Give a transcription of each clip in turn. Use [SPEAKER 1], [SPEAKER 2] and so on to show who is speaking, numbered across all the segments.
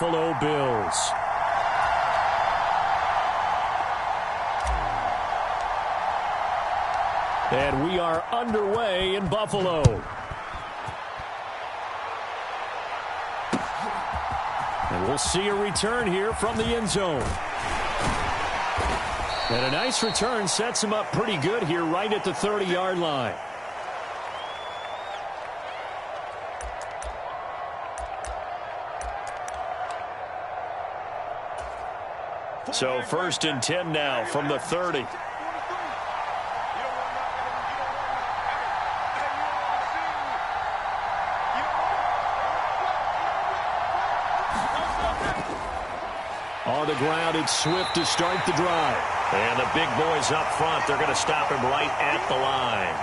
[SPEAKER 1] Buffalo Bills. And we are underway in Buffalo. And we'll see a return here from the end zone. And a nice return sets him up pretty good here right at the 30-yard line. So 1st and 10 now from the 30. On the ground, it's Swift to start the drive. And the big boys up front, they're going to stop him right at the line.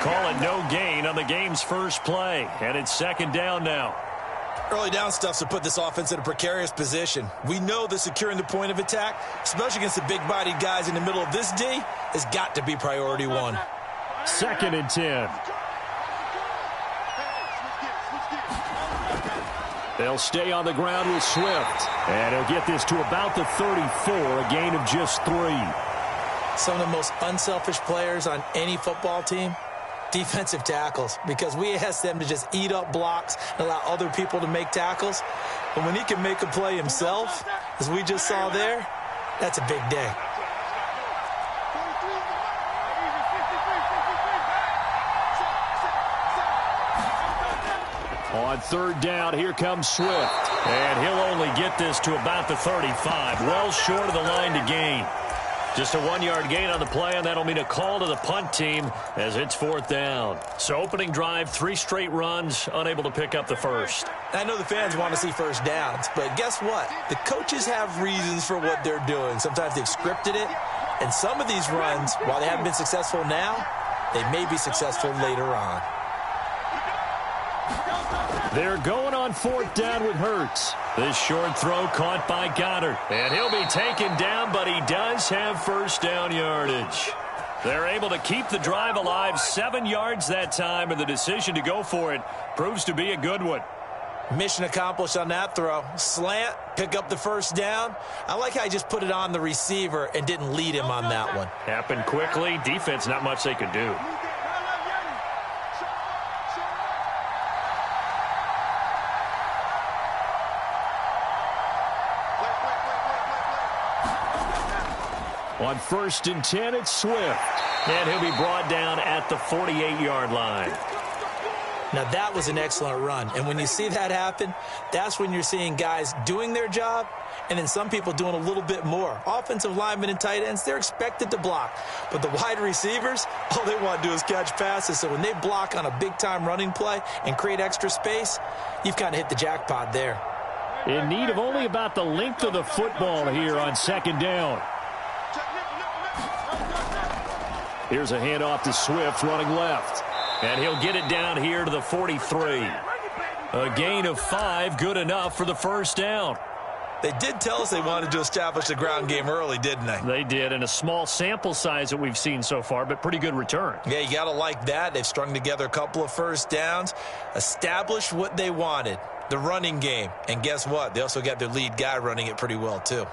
[SPEAKER 1] Call it no gain on the game's first play. And it's 2nd down now.
[SPEAKER 2] Early down stuff's to put this offense in a precarious position. We know that securing the point of attack, especially against the big-bodied guys in the middle of this D, has got to be priority one.
[SPEAKER 1] 2nd and 10. They'll stay on the ground with Swift. And he'll get this to about the 34, a gain of just 3.
[SPEAKER 2] Some of the most unselfish players on any football team, defensive tackles, because we ask them to just eat up blocks and allow other people to make tackles. But when he can make a play himself, as we just saw there, that's a big day.
[SPEAKER 1] On 3rd down, here comes Swift. And he'll only get this to about the 35. Well short of the line to gain. Just a 1-yard gain on the play, and that'll mean a call to the punt team as it's 4th down. So opening drive, 3 straight runs, unable to pick up the first.
[SPEAKER 2] I know the fans want to see first downs, but guess what? The coaches have reasons for what they're doing. Sometimes they've scripted it, and some of these runs, while they haven't been successful now, they may be successful later on.
[SPEAKER 1] They're going on 4th down with Hurts. This short throw caught by Goddard. And he'll be taken down, but he does have first down yardage. They're able to keep the drive alive, 7 yards that time, and the decision to go for it proves to be a good one.
[SPEAKER 2] Mission accomplished on that throw. Slant, pick up the first down. I like how he just put it on the receiver and didn't lead him on that one.
[SPEAKER 1] Happened quickly. Defense, not much they could do. On 1st and 10, it's Swift. And he'll be brought down at the 48-yard line.
[SPEAKER 2] Now, that was an excellent run. And when you see that happen, that's when you're seeing guys doing their job and then some people doing a little bit more. Offensive linemen and tight ends, they're expected to block. But the wide receivers, all they want to do is catch passes. So when they block on a big-time running play and create extra space, you've kind of hit the jackpot there.
[SPEAKER 1] In need of only about the length of the football here on 2nd down. Here's a handoff to Swift running left. And he'll get it down here to the 43. A gain of 5, good enough for the first down.
[SPEAKER 2] They did tell us they wanted to establish the ground game early, didn't they?
[SPEAKER 1] They did, and a small sample size that we've seen so far, but pretty good return.
[SPEAKER 2] Yeah, you got to like that. They've strung together a couple of first downs, established what they wanted, the running game. And guess what? They also got their lead guy running it pretty well, too.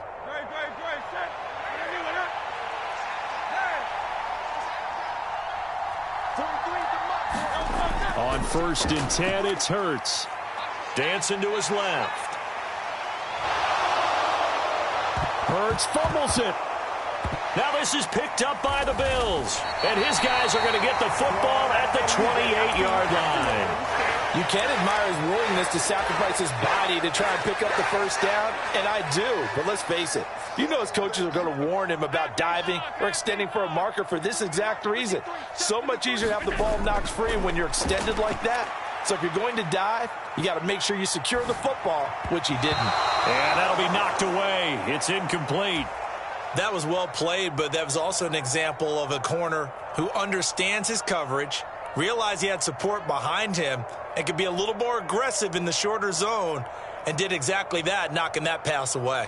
[SPEAKER 1] On 1st and 10, it's Hurts. Dancing to his left. Hurts fumbles it. Now this is picked up by the Bills. And his guys are going to get the football at the 28-yard line.
[SPEAKER 3] You can admire his willingness to sacrifice his body to try and pick up the first down, and I do. But let's face it, you know his coaches are going to warn him about diving or extending for a marker for this exact reason. So much easier to have the ball knocked free when you're extended like that. So if you're going to dive, you got to make sure you secure the football, which he didn't.
[SPEAKER 1] And that'll be knocked away. It's incomplete.
[SPEAKER 2] That was well played, but that was also an example of a corner who understands his coverage, realized he had support behind him, and could be a little more aggressive in the shorter zone, and did exactly that, knocking that pass away.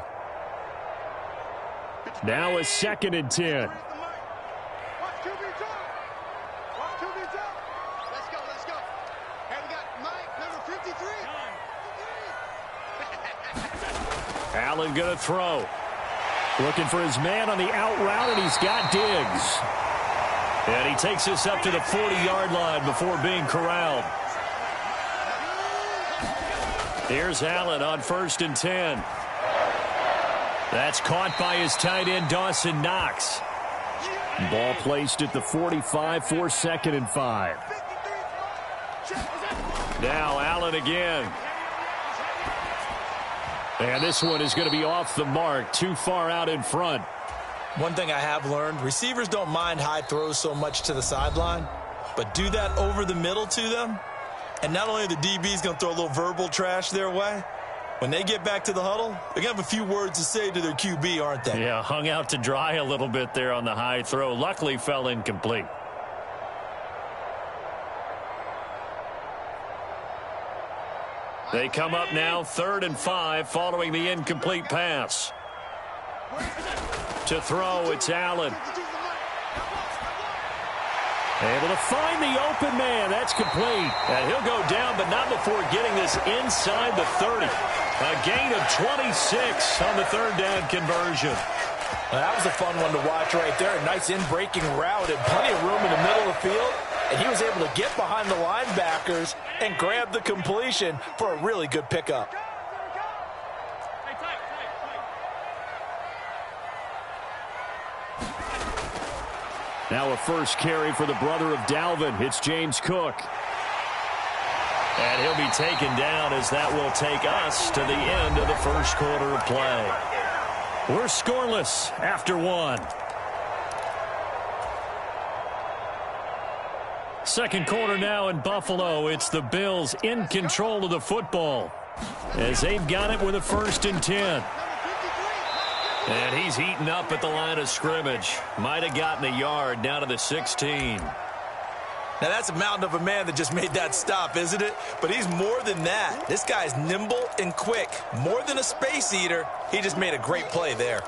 [SPEAKER 1] Now a 2nd and 10. Allen going to throw. Looking for his man on the out route, and he's got Diggs. And he takes this up to the 40-yard line before being corralled. Here's Allen on 1st and 10. That's caught by his tight end, Dawson Knox. Ball placed at the 45 for 2nd and 5. Now Allen again. And this one is going to be off the mark, too far out in front.
[SPEAKER 2] One thing I have learned, receivers don't mind high throws so much to the sideline, but do that over the middle to them, and not only are the DBs going to throw a little verbal trash their way, when they get back to the huddle, they're going to have a few words to say to their QB, aren't they?
[SPEAKER 1] Yeah, hung out to dry a little bit there on the high throw. Luckily fell incomplete. They come up now 3rd and 5 following the incomplete pass. To throw, it's Allen. Able to find the open man. That's complete. And he'll go down, but not before getting this inside the 30. A gain of 26 on the 3rd down conversion.
[SPEAKER 3] Well, that was a fun one to watch right there. A nice in-breaking route and plenty of room in the middle of the field. And he was able to get behind the linebackers and grab the completion for a really good pickup.
[SPEAKER 1] Now a first carry for the brother of Dalvin. It's James Cook. And he'll be taken down as that will take us to the end of the first quarter of play. We're scoreless after 1. Second quarter now in Buffalo. It's the Bills in control of the football as they've got it with a 1st and 10. And he's heating up at the line of scrimmage. Might have gotten a yard down to the 16.
[SPEAKER 2] Now, that's a mountain of a man that just made that stop, isn't it? But he's more than that. This guy's nimble and quick. More than a space eater, he just made a great play there.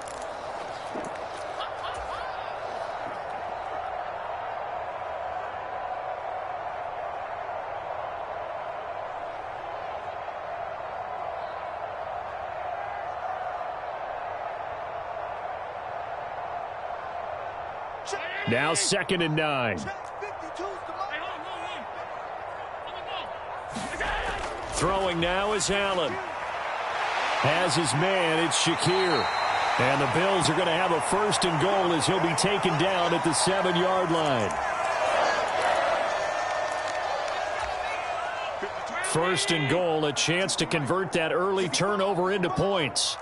[SPEAKER 1] Now 2nd and 9. Throwing now is Allen. Has his man, it's Shakir. And the Bills are going to have a 1st and goal as he'll be taken down at the 7-yard line. 1st and goal, a chance to convert that early turnover into points.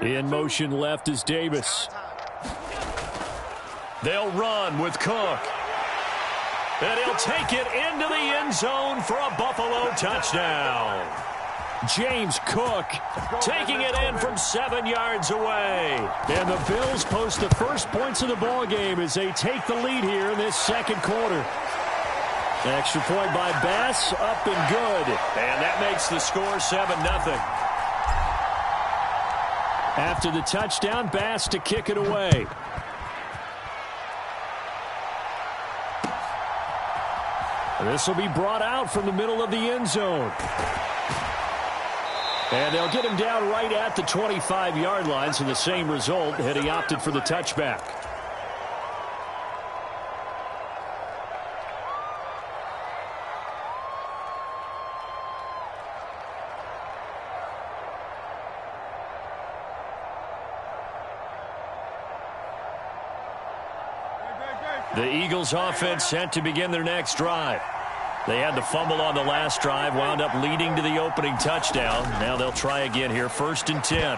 [SPEAKER 1] In motion left is Davis. They'll run with Cook. And he'll take it into the end zone for a Buffalo touchdown. James Cook taking it in from 7 yards away. And the Bills post the first points of the ball game as they take the lead here in this second quarter. Extra point by Bass, up and good. And that makes the score 7-0. After the touchdown, Bass to kick it away. This will be brought out from the middle of the end zone. And they'll get him down right at the 25-yard line, so the same result had he opted for the touchback. The Eagles offense set to begin their next drive. They had the fumble on the last drive, wound up leading to the opening touchdown. Now they'll try again here, 1st and 10.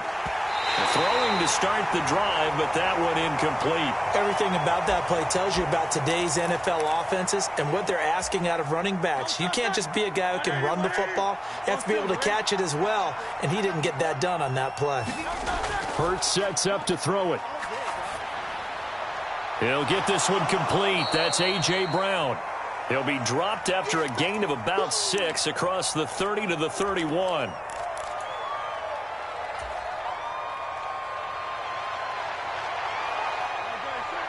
[SPEAKER 1] Throwing to start the drive, but that one incomplete.
[SPEAKER 2] Everything about that play tells you about today's NFL offenses and what they're asking out of running backs. You can't just be a guy who can run the football. You have to be able to catch it as well, and he didn't get that done on that play.
[SPEAKER 1] Hurts sets up to throw it. He'll get this one complete. That's A.J. Brown. He'll be dropped after a gain of about 6 across the 30 to the 31.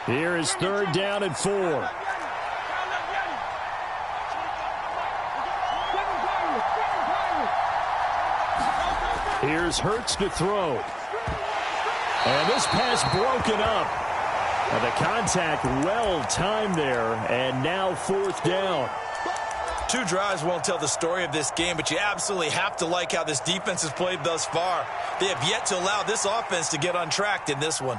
[SPEAKER 1] Here is 3rd down and 4. Here's Hurts to throw. And this pass broken up. And the contact well timed there, and now 4th down.
[SPEAKER 2] 2 drives won't tell the story of this game, but you absolutely have to like how this defense has played thus far. They have yet to allow this offense to get untracked in this one.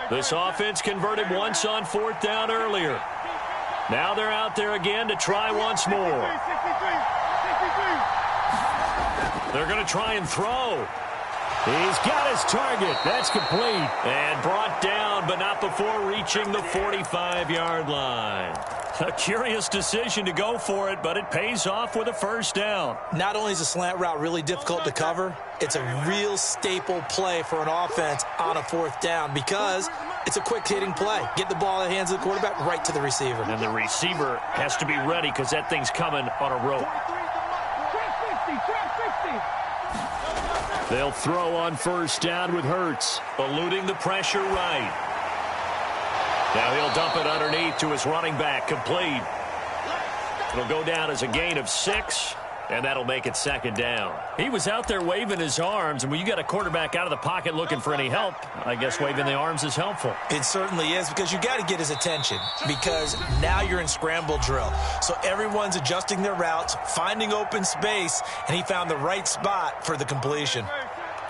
[SPEAKER 1] This offense converted once on 4th down earlier. Now they're out there again to try once more. They're going to try and throw. He's got his target. That's complete. And brought down, but not before reaching the 45-yard line. A curious decision to go for it, but it pays off with a 1st down.
[SPEAKER 2] Not only is a slant route really difficult to cover, it's a real staple play for an offense on a 4th down because it's a quick-hitting play. Get the ball in the hands of the quarterback right to the receiver.
[SPEAKER 1] And the receiver has to be ready because that thing's coming on a rope. They'll throw on 1st down with Hurts, eluding the pressure right. Now he'll dump it underneath to his running back, complete. It'll go down as a gain of 6, and that'll make it 2nd down. He was out there waving his arms, and when you got a quarterback out of the pocket looking for any help, I guess waving the arms is helpful.
[SPEAKER 2] It certainly is, because you got to get his attention, because now you're in scramble drill. So everyone's adjusting their routes, finding open space, and he found the right spot for the completion.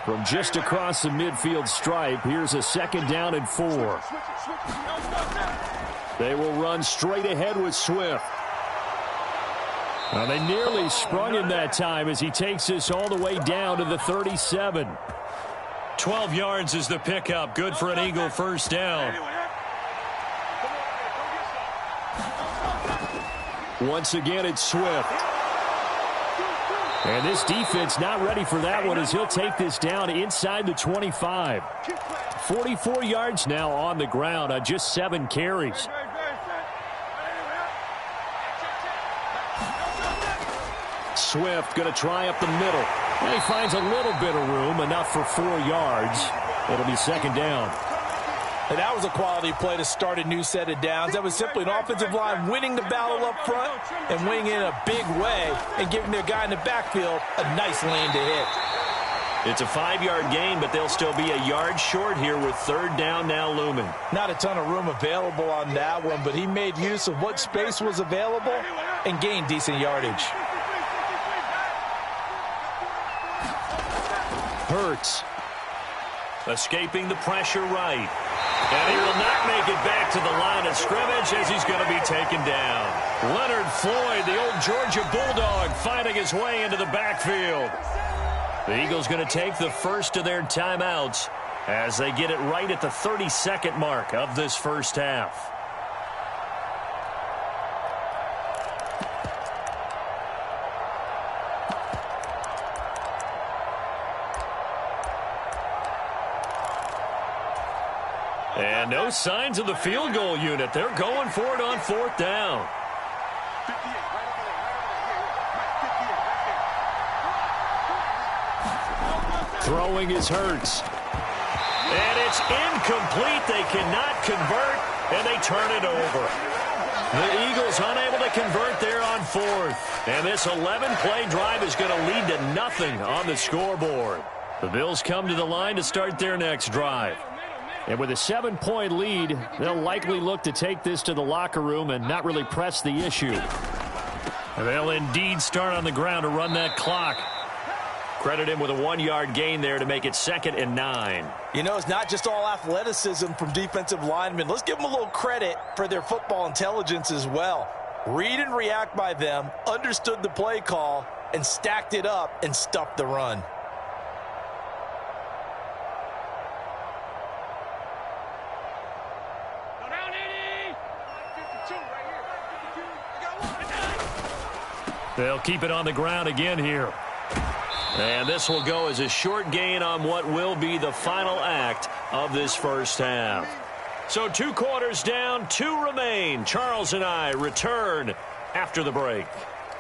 [SPEAKER 1] From just across the midfield stripe, here's a 2nd down and 4. They will run straight ahead with Swift. Now they nearly sprung him that time as he takes this all the way down to the 37. 12 yards is the pickup. Good for an Eagle 1st down. Once again, it's Swift. And this defense not ready for that one as he'll take this down inside the 25. 44 yards now on the ground on just 7 carries. Swift going to try up the middle. And he finds a little bit of room, enough for 4 yards. It'll be 2nd down.
[SPEAKER 2] And that was a quality play to start a new set of downs. That was simply an offensive line winning the battle up front and winning in a big way and giving their guy in the backfield a nice lane to hit.
[SPEAKER 1] It's a 5-yard gain, but they'll still be a yard short here with 3rd down now looming.
[SPEAKER 2] Not a ton of room available on that one, but he made use of what space was available and gained decent yardage.
[SPEAKER 1] Hurts. Escaping the pressure right. And he will not make it back to the line of scrimmage as he's going to be taken down. Leonard Floyd, the old Georgia Bulldog, fighting his way into the backfield. The Eagles going to take the first of their timeouts as they get it right at the 32nd mark of this first half. And no signs of the field goal unit. They're going for it on 4th down. Throwing is Hurts. And it's incomplete. They cannot convert, and they turn it over. The Eagles unable to convert there on 4th. And this 11-play drive is going to lead to nothing on the scoreboard. The Bills come to the line to start their next drive. And with a 7-point lead, they'll likely look to take this to the locker room and not really press the issue. They'll indeed start on the ground to run that clock. Credit him with a 1-yard gain there to make it 2nd and 9.
[SPEAKER 2] You know, it's not just all athleticism from defensive linemen. Let's give them a little credit for their football intelligence as well. Read and react by them, understood the play call, and stacked it up and stuffed the run.
[SPEAKER 1] They'll keep it on the ground again here. And this will go as a short gain on what will be the final act of this first half. So 2 quarters down, 2 remain. Charles and I return after the break.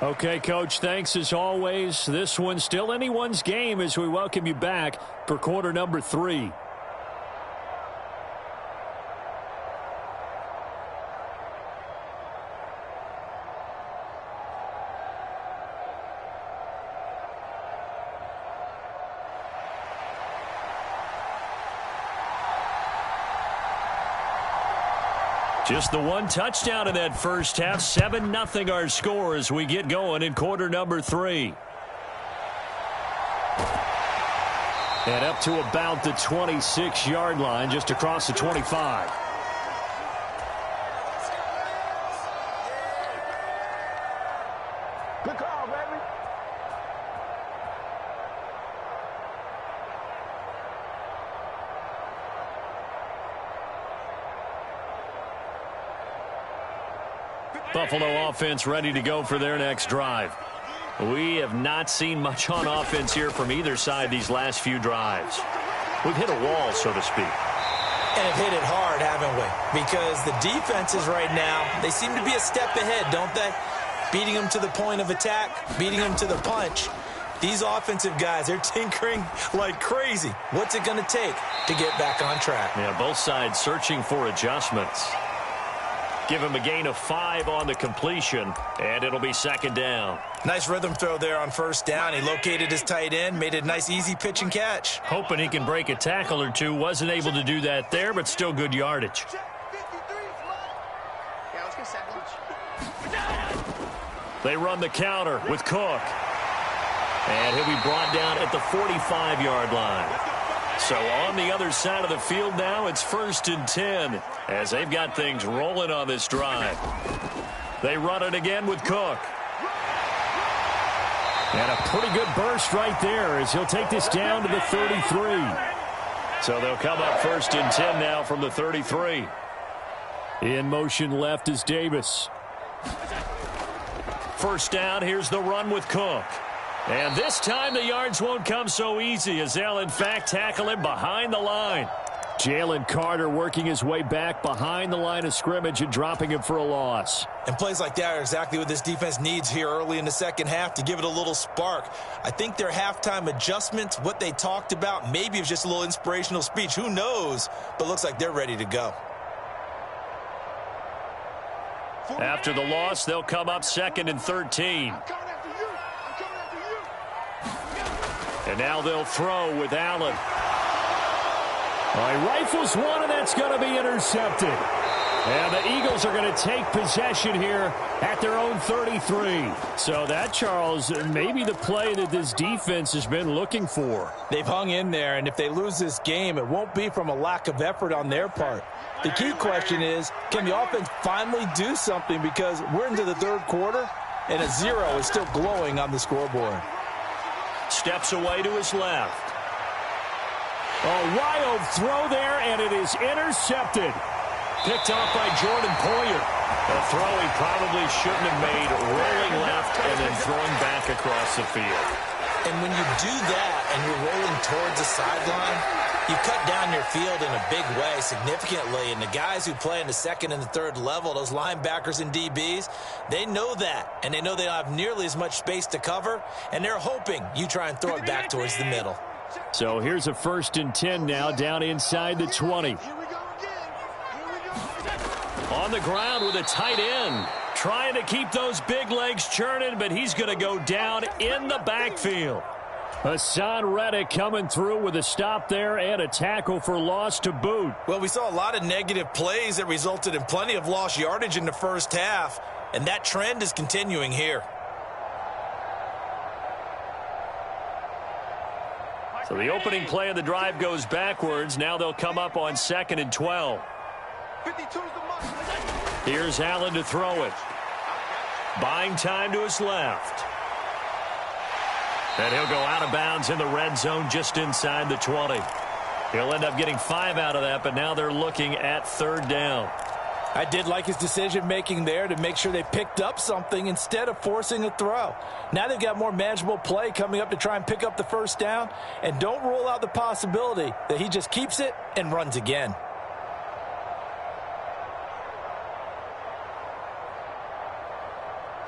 [SPEAKER 1] Okay, Coach, thanks as always. This one's still anyone's game as we welcome you back for quarter number 3. Just the one touchdown in that first half. 7-0 our score as we get going in quarter number 3. And up to about the 26-yard line, just across the 25.
[SPEAKER 4] Good call, baby.
[SPEAKER 1] Buffalo offense ready to go for their next drive. We have not seen much on offense here from either side these last few drives. We've hit a wall, so to speak.
[SPEAKER 2] And have hit it hard, haven't we? Because the defenses right now, they seem to be a step ahead, don't they? Beating them to the point of attack, beating them to the punch. These offensive guys, they're tinkering like crazy. What's it going to take to get back on track?
[SPEAKER 1] Yeah, both sides searching for adjustments. Give him a gain of 5 on the completion, and it'll be second down.
[SPEAKER 2] Nice rhythm throw there on first down. He located his tight end, made a nice easy pitch and catch.
[SPEAKER 1] Hoping he can break a tackle or two. Wasn't able to do that there, but still good yardage. They run the counter with Cook. And he'll be brought down at the 45-yard line. So on the other side of the field now, it's 1st and 10 as they've got things rolling on this drive. They run it again with Cook. And a pretty good burst right there as he'll take this down to the 33. So they'll come up 1st and 10 now from the 33. In motion left is Davis. First down, here's the run with Cook. And this time the yards won't come so easy as they'll, in fact, tackle him behind the line. Jalen Carter working his way back behind the line of scrimmage and dropping him for a loss.
[SPEAKER 2] And plays like that are exactly what this defense needs here early in the second half to give it a little spark. I think their halftime adjustments, what they talked about, maybe it was just a little inspirational speech. Who knows? But looks like they're ready to go.
[SPEAKER 1] After the loss, they'll come up 2nd and 13. And now they'll throw with Allen. He rifles one, and that's going to be intercepted. And the Eagles are going to take possession here at their own 33. So that, Charles, maybe the play that this defense has been looking for.
[SPEAKER 3] They've hung in there, and if they lose this game, it won't be from a lack of effort on their part. The key question is, can the offense finally do something? Because we're into the third quarter, and a 0 is still glowing on the scoreboard.
[SPEAKER 1] Steps away to his left. A wild throw there, and it is intercepted. Picked off by Jordan Poyer. A throw he probably shouldn't have made, rolling left and then throwing back across the field.
[SPEAKER 2] And when you do that and you're rolling towards the sideline, you cut down your field in a big way significantly. And the guys who play in the second and the third level, those linebackers and DBs, they know that. And they know they don't have nearly as much space to cover. And they're hoping you try and throw it back towards the middle.
[SPEAKER 1] So here's a 1st and 10 now down inside the 20. On the ground with a tight end. Trying to keep those big legs churning, but he's going to go down in the backfield. Hassan Reddick coming through with a stop there and a tackle for loss to boot.
[SPEAKER 2] Well, we saw a lot of negative plays that resulted in plenty of lost yardage in the first half, and that trend is continuing here.
[SPEAKER 1] So the opening play of the drive goes backwards. Now they'll come up on 2nd and 12. Here's Allen to throw it. Buying time to his left. And he'll go out of bounds in the red zone just inside the 20. He'll end up getting 5 out of that, but now they're looking at 3rd down.
[SPEAKER 3] I did like his decision-making there to make sure they picked up something instead of forcing a throw. Now they've got more manageable play coming up to try and pick up the 1st down, and don't rule out the possibility that he just keeps it and runs again.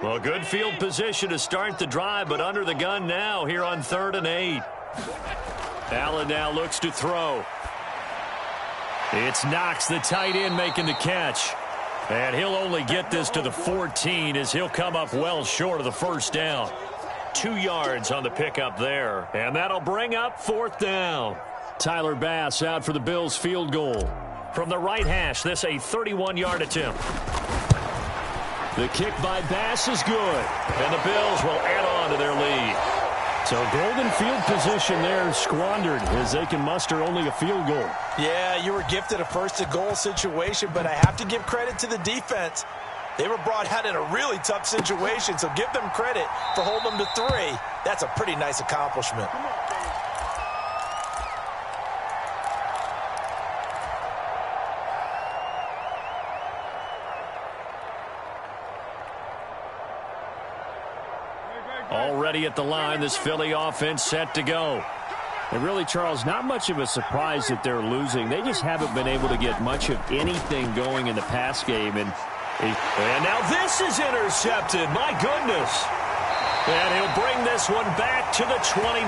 [SPEAKER 1] Well, good field position to start the drive, but under the gun now here on 3rd and 8. Allen now looks to throw. It's Knox, the tight end, making the catch. And he'll only get this to the 14 as he'll come up well short of the 1st down. 2 yards on the pickup there. And that'll bring up 4th down. Tyler Bass out for the Bills field goal. From the right hash, this a 31-yard attempt. The kick by Bass is good, and the Bills will add on to their lead.
[SPEAKER 4] So golden field position there squandered as they can muster only a field goal.
[SPEAKER 2] Yeah, you were gifted a first-and-goal situation, but I have to give credit to the defense. They were brought out in a really tough situation, so give them credit for holding them to 3. That's a pretty nice accomplishment.
[SPEAKER 1] Already at the line, this Philly offense set to go.
[SPEAKER 4] And really, Charles, not much of a surprise that they're losing. They just haven't been able to get much of anything going in the pass game. And
[SPEAKER 1] now this is intercepted. My goodness. And he'll bring this one back to the 29.